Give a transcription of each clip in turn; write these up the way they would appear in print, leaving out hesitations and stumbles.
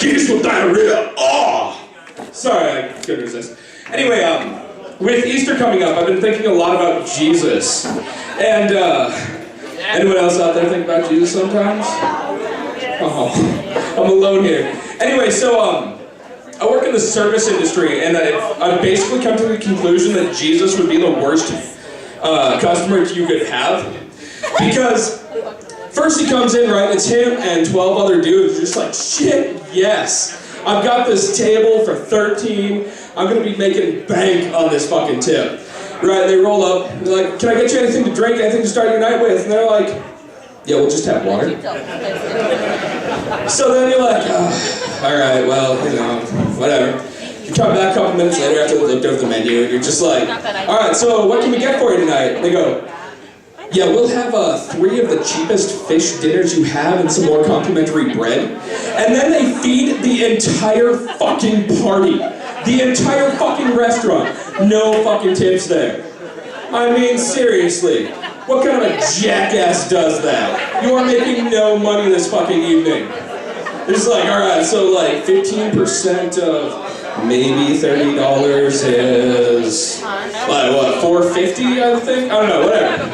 kidneys with diarrhea. Oh! Sorry, I couldn't resist. Anyway, with Easter coming up, I've been thinking a lot about Jesus. And, anyone else out there think about Jesus sometimes? Oh, I'm alone here. Anyway, so, I work in the service industry, and I've basically come to the conclusion that Jesus would be the worst customer you could have. Because first he comes in, right, it's him and 12 other dudes, just like, shit, yes. I've got this table for 13, I'm gonna be making bank on this fucking tip. Right, they roll up, they're like, can I get you anything to drink, anything to start your night with? And they're like, yeah, we'll just have water. So then you're like, oh, alright, well, you know, whatever. You come back a couple minutes later after they looked over the menu, and you're just like, alright, so what can we get for you tonight? And they go, yeah, we'll have 3 of the cheapest fish dinners you have and some more complimentary bread. And then they feed the entire fucking party. The entire fucking restaurant. No fucking tips there. I mean, seriously. What kind of a jackass does that? You are making no money this fucking evening. It's like, alright, so like 15% of maybe $30 is, like what, $4.50 I think? I don't know, whatever.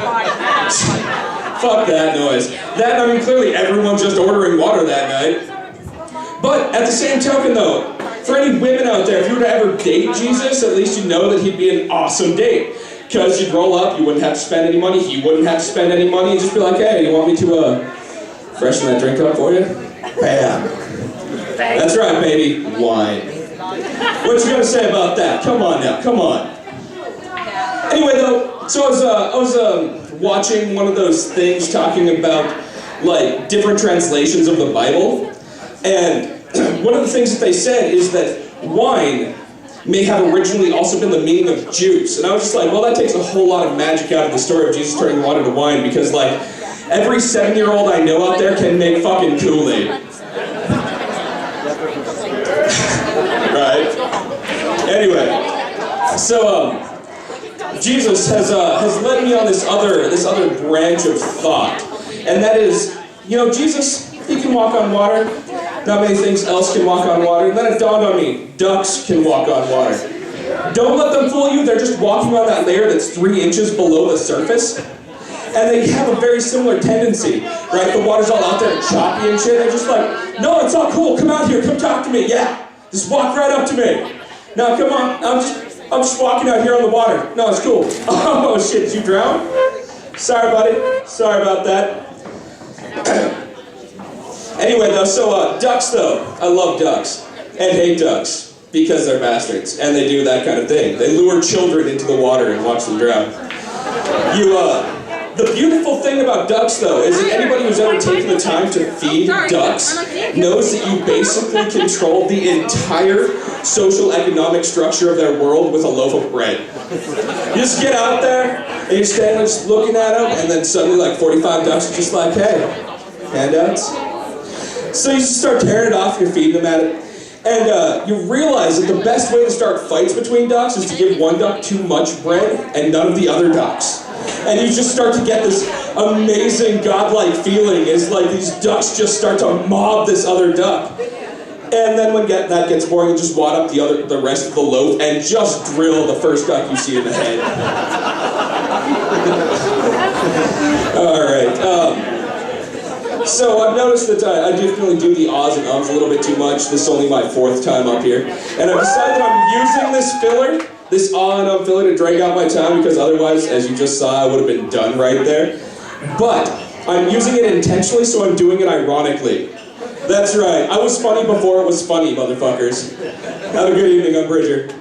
Fuck that noise. That, I mean, clearly everyone's just ordering water that night. But at the same token though, for any women out there, if you were to ever date Jesus, at least you know that he'd be an awesome date. Because you'd roll up, you wouldn't have to spend any money, he wouldn't have to spend any money, and just be like, hey, you want me to freshen that drink up for you? Bam. That's right, baby. Wine. What you gonna say about that? Come on now, come on. Anyway though, so I was watching one of those things talking about like different translations of the Bible, and one of the things that they said is that wine may have originally also been the meaning of juice. And I was just like, well, that takes a whole lot of magic out of the story of Jesus turning water to wine, because like every 7-year-old I know out there can make fucking Kool-Aid. Right? Anyway, so Jesus has led me on this other branch of thought, and that is, you know, Jesus, he can walk on water. Not many things else can walk on water. And then it dawned on me, ducks can walk on water. Don't let them fool you, they're just walking on that layer that's 3 inches below the surface. And they have a very similar tendency, right? The water's all out there and choppy and shit. They're just like, no, it's all cool, come out here, come talk to me, yeah. Just walk right up to me. Now, come on, I'm just walking out here on the water. No, it's cool. Oh shit, did you drown? Sorry, buddy, sorry about that. Anyway, though, so ducks, though. I love ducks and hate ducks because they're bastards and they do that kind of thing. They lure children into the water and watch them drown. The beautiful thing about ducks, though, is that anybody who's ever taken the time to feed ducks knows that you basically control the entire social economic structure of their world with a loaf of bread. You just get out there and you stand there just looking at them, and then suddenly like 45 ducks are just like, hey, handouts? So you just start tearing it off, you're feeding them at it, and you realize that the best way to start fights between ducks is to give one duck too much bread and none of the other ducks. And you just start to get this amazing godlike feeling as like these ducks just start to mob this other duck. And then when that gets boring, you just wad up the rest of the loaf and just drill the first duck you see in the head. Alright, so I've noticed that I definitely do the ahs and ums a little bit too much. This is only my 4th time up here. And I've decided that I'm using this filler, this ah and um filler, to drag out my time, because otherwise, as you just saw, I would have been done right there. But I'm using it intentionally, so I'm doing it ironically. That's right. I was funny before it was funny, motherfuckers. Have a good evening. I'm Bridger.